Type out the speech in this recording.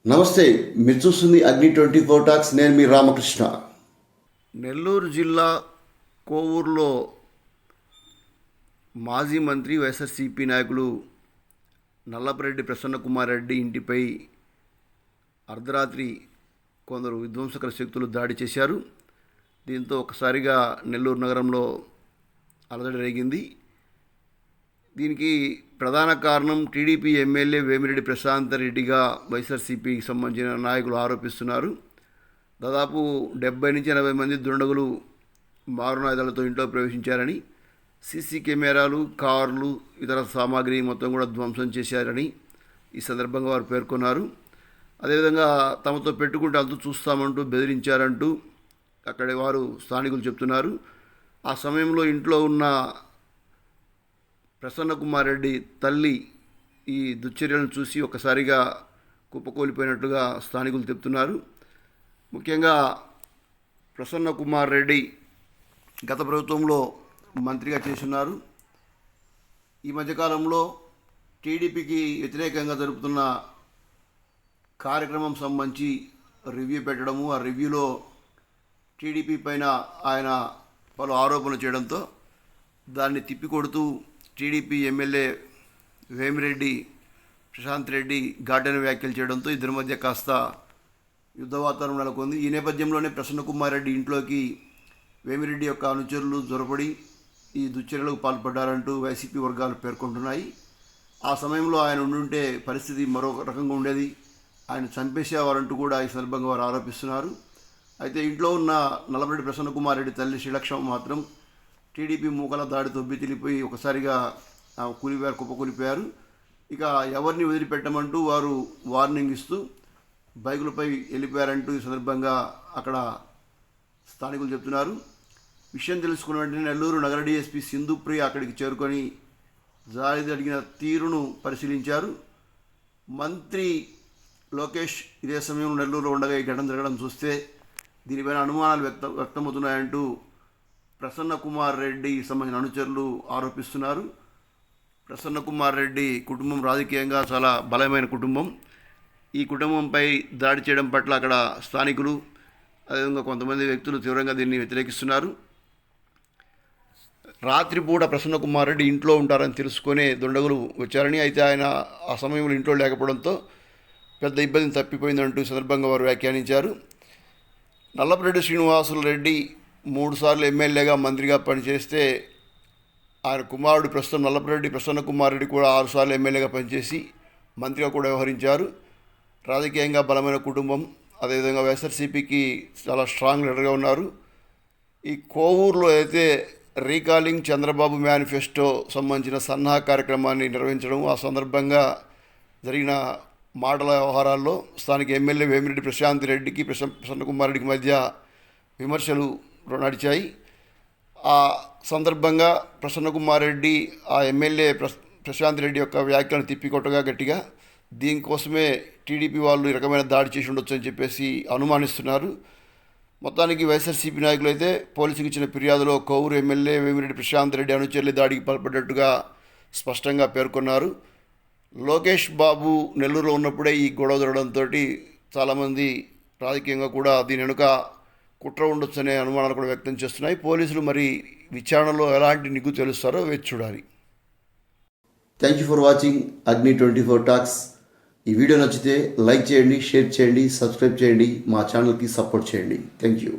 నమస్తే, మీరు చూస్తుంది అగ్ని 24 టాక్స్. నేను మీ రామకృష్ణ. నెల్లూరు జిల్లా కోవూరులో మాజీ మంత్రి వైఎస్ఆర్సీపీ నాయకులు నల్లపరెడ్డి ప్రసన్నకుమార్ రెడ్డి ఇంటిపై అర్ధరాత్రి కొందరు విధ్వంసకర శక్తులు దాడి చేశారు. దీంతో ఒకసారిగా నెల్లూరు నగరంలో అలజడి రేగింది. దీనికి ప్రధాన కారణం టీడీపీ ఎమ్మెల్యే వేమిరెడ్డి ప్రశాంత్ రెడ్డిగా వైఎస్ఆర్సీపీకి సంబంధించిన నాయకులు ఆరోపిస్తున్నారు. దాదాపు 70 నుంచి 80 మంది దుండగులు మారణాయుధాలతో ఇంట్లో ప్రవేశించారని, సీసీ కెమెరాలు, కార్లు, ఇతర సామాగ్రి మొత్తం కూడా ధ్వంసం చేశారని ఈ సందర్భంగా వారు పేర్కొన్నారు. అదేవిధంగా తమతో పెట్టుకుంటే అంతు చూస్తామంటూ బెదిరించారంటూ అక్కడి వారు స్థానికులు చెప్తున్నారు. ఆ సమయంలో ఇంట్లో ఉన్న ప్రసన్నకుమార్ రెడ్డి తల్లి ఈ దుశ్చర్యలను చూసి ఒక్కసారిగా కుప్పకూలిపోయినట్లుగా స్థానికులు చెప్తున్నారు. ముఖ్యంగా ప్రసన్నకుమార్ రెడ్డి గత ప్రభుత్వంలో మంత్రిగా చేస్తున్నారు. ఈ మధ్యకాలంలో టీడీపీకి వ్యతిరేకంగా జరుపుతున్న కార్యక్రమం సంబంధించి రివ్యూ పెట్టడము, ఆ రివ్యూలో టీడీపీ పైన ఆయన పలు ఆరోపణలు చేయడంతో దాన్ని తిప్పికొడుతూ టీడీపీ ఎమ్మెల్యే వేమిరెడ్డి ప్రశాంత్ రెడ్డి ఘాటైన వ్యాఖ్యలు చేయడంతో ఇద్దరి మధ్య కాస్త యుద్ధ వాతావరణం నెలకొంది. ఈ నేపథ్యంలోనే ప్రసన్నకుమార్ రెడ్డి ఇంట్లోకి వేమిరెడ్డి యొక్క అనుచరులు జొరపడి ఈ దుశ్చర్యలకు పాల్పడ్డారంటూ వైసీపీ వర్గాలు పేర్కొంటున్నాయి. ఆ సమయంలో ఆయన ఉండుంటే పరిస్థితి మరో రకంగా ఉండేది, ఆయన చంపేసేవారంటూ కూడా ఈ సందర్భంగా వారు ఆరోపిస్తున్నారు. అయితే ఇంట్లో ఉన్న నల్లపరెడ్డి ప్రసన్నకుమార్ రెడ్డి తల్లి శ్రీలక్ష్మ మాత్రం టీడీపీ మూకల దాడి తొబ్బితిలిపోయి ఒకసారిగా కుప్పకూలిపోయారు. ఇక ఎవరిని వదిలిపెట్టమంటూ వారు వార్నింగ్ ఇస్తూ బైకులపై వెళ్ళిపోయారంటూ ఈ సందర్భంగా అక్కడ స్థానికులు చెప్తున్నారు. విషయం తెలుసుకున్న వెంటనే నెల్లూరు నగర డీఎస్పీ సింధుప్రియ అక్కడికి చేరుకొని దాడి జరిగిన తీరును పరిశీలించారు. మంత్రి లోకేష్ ఇదే సమయంలో నెల్లూరులో ఉండగా ఈ ఘటన జరగడం చూస్తే దీనిపైన అనుమానాలు వ్యక్తమవుతున్నాయంటూ ప్రసన్నకుమార్ రెడ్డి సంబంధించిన అనుచరులు ఆరోపిస్తున్నారు. ప్రసన్నకుమార్ రెడ్డి కుటుంబం రాజకీయంగా చాలా బలమైన కుటుంబం. ఈ కుటుంబంపై దాడి చేయడం పట్ల అక్కడ స్థానికులు, అదేవిధంగా కొంతమంది వ్యక్తులు తీవ్రంగా దీన్ని వ్యతిరేకిస్తున్నారు. రాత్రిపూట ప్రసన్నకుమార్ రెడ్డి ఇంట్లో ఉంటారని తెలుసుకునే దుండగులు వచ్చారని, అయితే ఆయన ఆ సమయంలో ఇంట్లో లేకపోవడంతో పెద్ద ఇబ్బంది తప్పిపోయిందంటూ సందర్భంగా వారు వ్యాఖ్యానించారు. నల్లపరెడ్డి శ్రీనివాసులు రెడ్డి 3 సార్లు ఎమ్మెల్యేగా మంత్రిగా పనిచేస్తే ఆయన కుమారుడు ప్రస్తుతం నల్లపరెడ్డి ప్రసన్నకుమార్ రెడ్డి కూడా 6 సార్లు ఎమ్మెల్యేగా పనిచేసి మంత్రిగా కూడా వ్యవహరించారు. రాజకీయంగా బలమైన కుటుంబం, అదేవిధంగా వైఎస్ఆర్సీపీకి చాలా స్ట్రాంగ్ లీడర్గా ఉన్నారు. ఈ కోవూరులో అయితే రీకాలింగ్ చంద్రబాబు మేనిఫెస్టో సంబంధించిన సన్నాహ కార్యక్రమాన్ని నిర్వహించడం, ఆ సందర్భంగా జరిగిన మాటల వ్యవహారాల్లో స్థానిక ఎమ్మెల్యే వేమిరెడ్డి ప్రశాంత్ రెడ్డికి ప్రసన్నకుమార్ రెడ్డికి మధ్య విమర్శలు నడిచాయి. ఆ సందర్భంగా ప్రసన్నకుమార్ రెడ్డి ఆ ఎమ్మెల్యే ప్రశాంత్ రెడ్డి యొక్క వ్యాఖ్యలను తిప్పికొట్టగా గట్టిగా దీనికోసమే టీడీపీ వాళ్ళు ఈ రకమైన దాడి చేసి ఉండొచ్చు అని చెప్పేసి అనుమానిస్తున్నారు. మొత్తానికి వైఎస్ఆర్సీపీ నాయకులు అయితే పోలీసులకు ఇచ్చిన ఫిర్యాదులో కోవూరు ఎమ్మెల్యే వేమిరెడ్డి ప్రశాంత్ రెడ్డి అనుచరులు దాడికి పాల్పడ్డట్టుగా స్పష్టంగా పేర్కొన్నారు. లోకేష్ బాబు నెల్లూరులో ఉన్నప్పుడే ఈ గొడవ జరగడంతో చాలామంది రాజకీయంగా కూడా దీని వెనుక కుట్ర ఉండొచ్చనే అనుమానాలు కూడా వ్యక్తం చేస్తున్నాయి. పోలీసులు మరి విచారణలో ఎలాంటి నిగ్గు తెలుస్తారో వేచి చూడాలి. థ్యాంక్ యూ ఫర్ వాచింగ్ అగ్ని 24 టాక్స్. ఈ వీడియో నచ్చితే లైక్ చేయండి, షేర్ చేయండి, సబ్స్క్రైబ్ చేయండి, మా ఛానల్కి సపోర్ట్ చేయండి. Thank you.